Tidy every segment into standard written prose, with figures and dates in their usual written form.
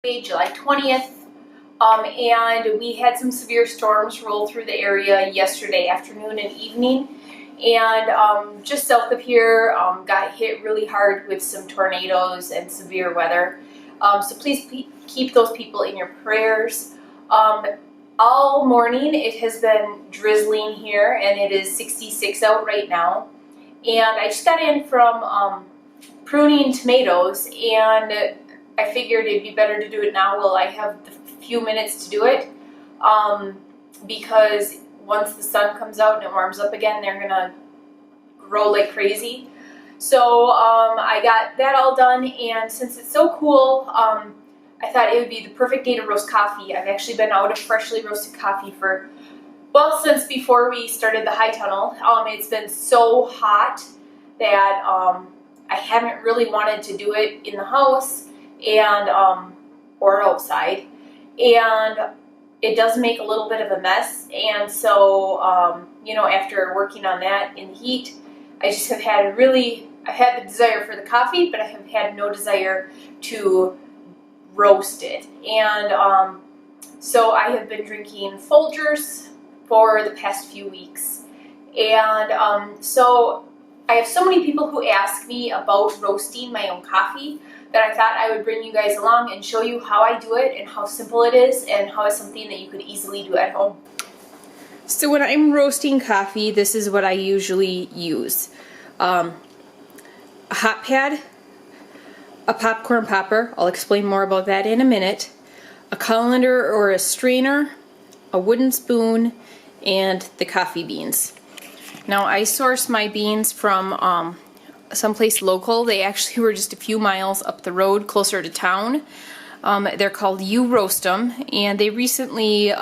July 20th, and we had some severe storms roll through the area yesterday afternoon and evening, and just south of here got hit really hard with some tornadoes and severe weather. So please keep those people in your prayers. All morning it has been drizzling here, and it is 66 out right now, and I just got in from pruning tomatoes, and I figured it'd be better to do it now while I have the few minutes to do it, because once the sun comes out and it warms up again, they're gonna grow like crazy. So I got that all done, and since it's so cool, I thought it would be the perfect day to roast coffee. I've actually been out of freshly roasted coffee for, well, since before we started the high tunnel. It's been so hot that I haven't really wanted to do it in the house and or outside, and it does make a little bit of a mess. And so you know, after working on that in the heat, I just have had I've had the desire for the coffee, but I have had no desire to roast it. And so I have been drinking Folgers for the past few weeks, and so I have so many people who ask me about roasting my own coffee that I thought I would bring you guys along and show you how I do it and how simple it is and how it's something that you could easily do at home. So when I'm roasting coffee, this is what I usually use. A hot pad, a popcorn popper, I'll explain more about that in a minute, a colander or a strainer, a wooden spoon, and the coffee beans. Now I source my beans from someplace local. They actually were just a few miles up the road closer to town. They're called You Roast 'Em, and they recently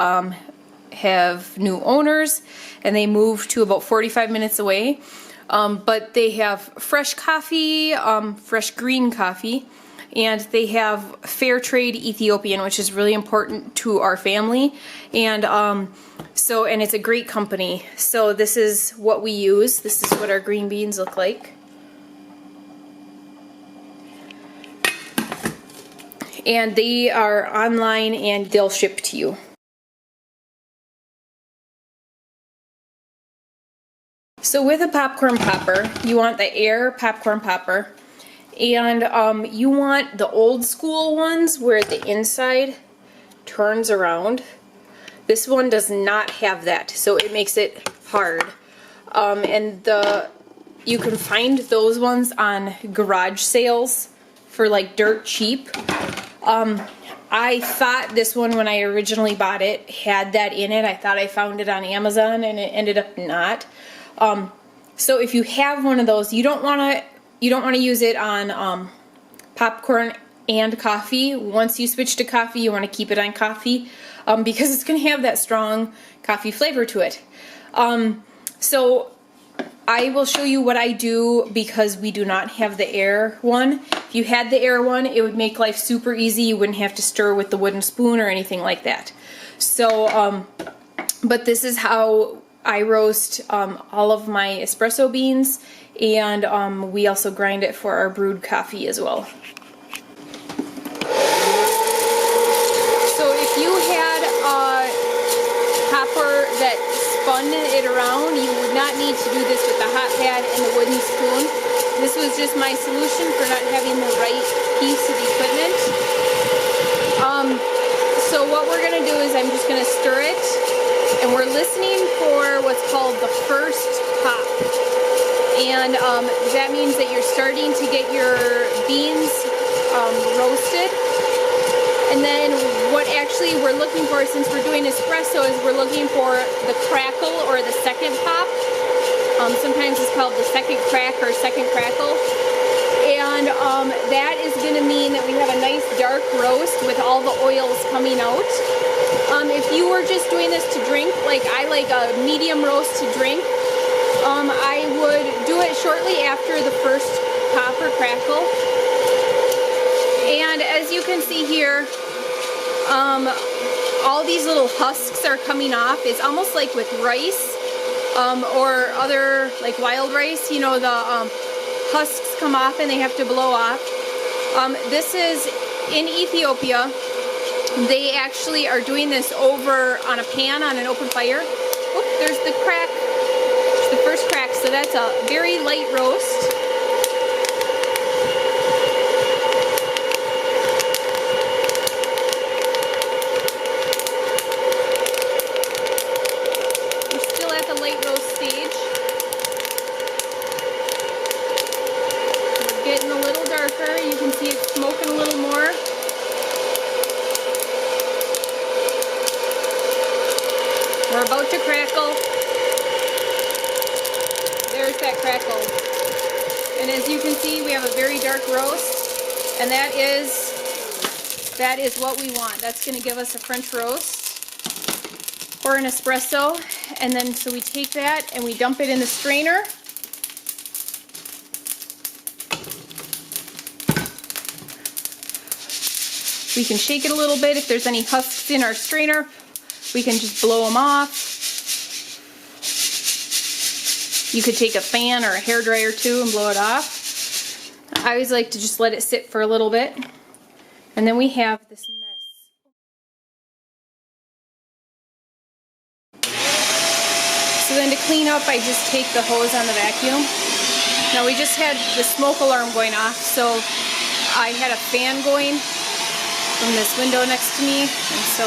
have new owners, and they moved to about 45 minutes away. But they have fresh coffee, fresh green coffee, and they have fair trade Ethiopian, which is really important to our family. And and it's a great company. So this is what we use. This is what our green beans look like. And they are online and they'll ship to you. So with a popcorn popper, you want the air popcorn popper, and you want the old school ones where the inside turns around. This one does not have that, so it makes it hard. You can find those ones on garage sales for like dirt cheap. I thought this one, when I originally bought it, had that in it. I thought I found it on Amazon, and it ended up not. So if you have one of those, you don't want to use it on popcorn and coffee. Once you switch to coffee, you want to keep it on coffee, because it's going to have that strong coffee flavor to it. So I will show you what I do, because we do not have the air one. If you had the air one, it would make life super easy. You wouldn't have to stir with the wooden spoon or anything like that. So, but this is how I roast all of my espresso beans, and we also grind it for our brewed coffee as well. So if you had a popper that spun it around, you would not need to do this with the hot pad and the wooden spoon. This was just my solution for not having the right piece of equipment. So what we're going to do is I'm just going to stir it, and we're listening for what's called the first pop. And that means that you're starting to get your beans roasted. And then what actually we're looking for, since we're doing espresso, is we're looking for the crackle or the second pop. Sometimes it's called the second crack or second crackle. And that is going to mean that we have a nice dark roast with all the oils coming out. If you were just doing this to drink, like I like a medium roast to drink, I would do it shortly after the first pop or crackle. And as you can see here, all these little husks are coming off. It's almost like with rice or other, like wild rice, you know, the husks come off and they have to blow off. This is in Ethiopia. They actually are doing this over on a pan on an open fire. Oop, there's the crack. There's the first crack. So that's a very light roast. We're still at the light roast stage. We're getting a little darker. You can see it's smoking a little more. We're about to crackle. There's that crackle. And as you can see, we have a very dark roast, and that is what we want. That's going to give us a French roast or an espresso. And then so we take that and we dump it in the strainer. We can shake it a little bit. If there's any husks in our strainer, we can just blow them off. You could take a fan or a hairdryer too and blow it off. I always like to just let it sit for a little bit. And then we have this mess. So then to clean up, I just take the hose on the vacuum. Now we just had the smoke alarm going off, so I had a fan going from this window next to me, and so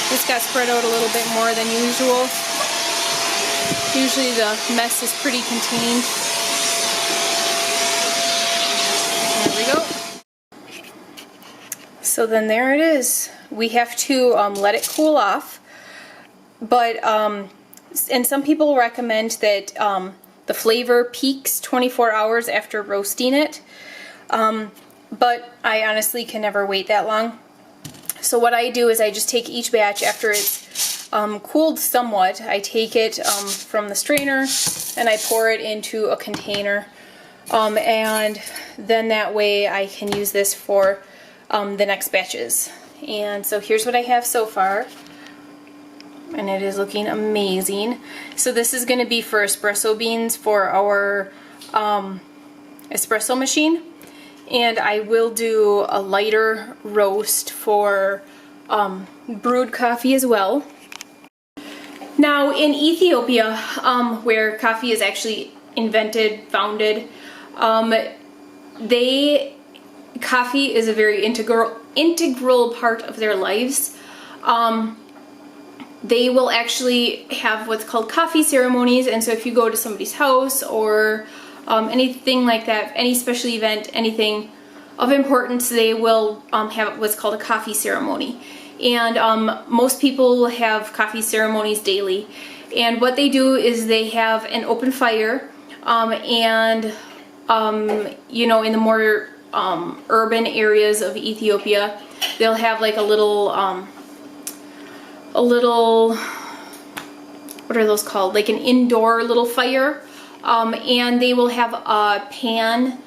this got spread out a little bit more than usual. Usually the mess is pretty contained. There we go. So then there it is. We have to let it cool off. But, and some people recommend that the flavor peaks 24 hours after roasting it. But I honestly can never wait that long. So what I do is I just take each batch after it's cooled somewhat. I take it from the strainer and I pour it into a container, and then that way I can use this for the next batches. And so here's what I have so far, and it is looking amazing. So this is going to be for espresso beans for our espresso machine, and I will do a lighter roast for brewed coffee as well. Now in Ethiopia, where coffee is actually founded, coffee is a very integral part of their lives. They will actually have what's called coffee ceremonies, and so if you go to somebody's house or anything like that, any special event, anything of importance, they will have what's called a coffee ceremony. And most people have coffee ceremonies daily. And what they do is they have an open fire, and you know, in the more urban areas of Ethiopia, they'll have like a little, what are those called? Like an indoor little fire, and they will have a pan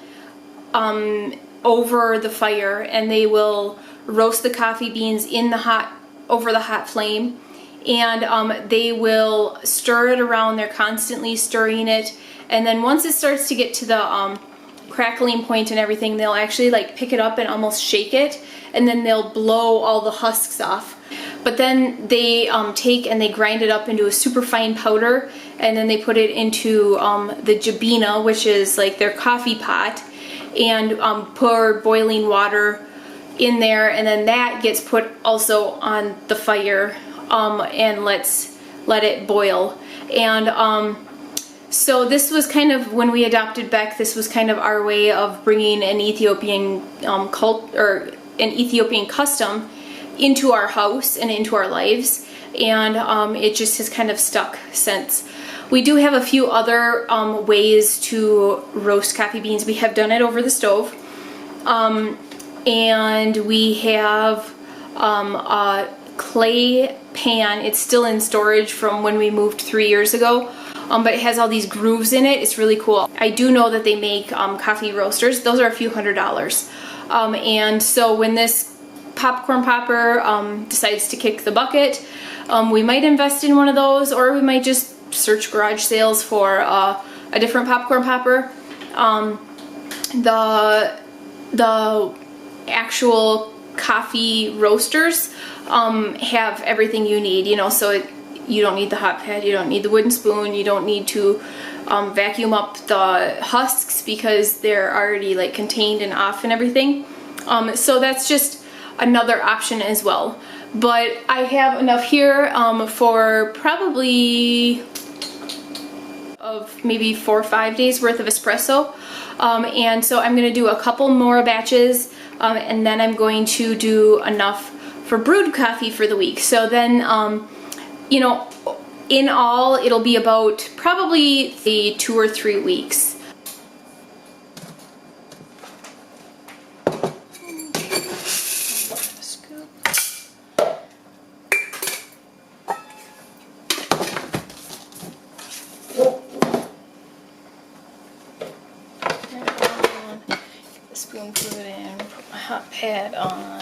over the fire, and they will roast the coffee beans in the over the hot flame, and they will stir it around. They're constantly stirring it, and then once it starts to get to the crackling point and everything, they'll actually like pick it up and almost shake it, and then they'll blow all the husks off. But then they take and they grind it up into a super fine powder, and then they put it into the jabina, which is like their coffee pot, and pour boiling water in there, and then that gets put also on the fire, and let it boil. And so this was kind of, when we adopted Beck, this was kind of our way of bringing an Ethiopian an Ethiopian custom into our house and into our lives, and it just has kind of stuck since. We do have a few other ways to roast coffee beans. We have done it over the stove, and we have a clay pan. It's still in storage from when we moved 3 years ago, but it has all these grooves in it. It's really cool. I do know that they make coffee roasters. Those are a few $100s. And so when this popcorn popper decides to kick the bucket, we might invest in one of those, or we might just search garage sales for a different popcorn popper. The actual coffee roasters have everything you need, you know, so you don't need the hot pad, you don't need the wooden spoon, you don't need to vacuum up the husks because they're already like contained and off and everything. So that's just another option as well. But I have enough here for probably of maybe 4 or 5 days worth of espresso. And so I'm gonna do a couple more batches and then I'm going to do enough for brewed coffee for the week. So then, you know, in all, it'll be about probably the 2 or 3 weeks. Spoon fluid in, put my hot pad on.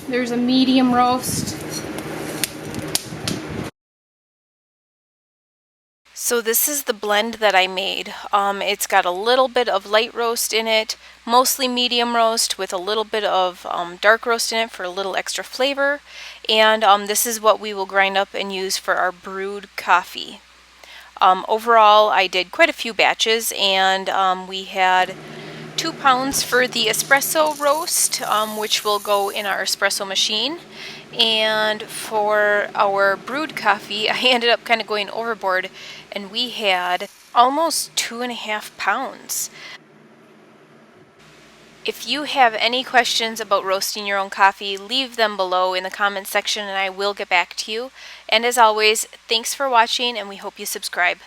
There's a medium roast. So this is the blend that I made. It's got a little bit of light roast in it, mostly medium roast with a little bit of dark roast in it for a little extra flavor. And this is what we will grind up and use for our brewed coffee. Overall, I did quite a few batches, and we had 2 pounds for the espresso roast, which will go in our espresso machine. And for our brewed coffee, I ended up kind of going overboard, and we had almost 2.5 pounds. If you have any questions about roasting your own coffee, leave them below in the comments section and I will get back to you. And as always, thanks for watching and we hope you subscribe.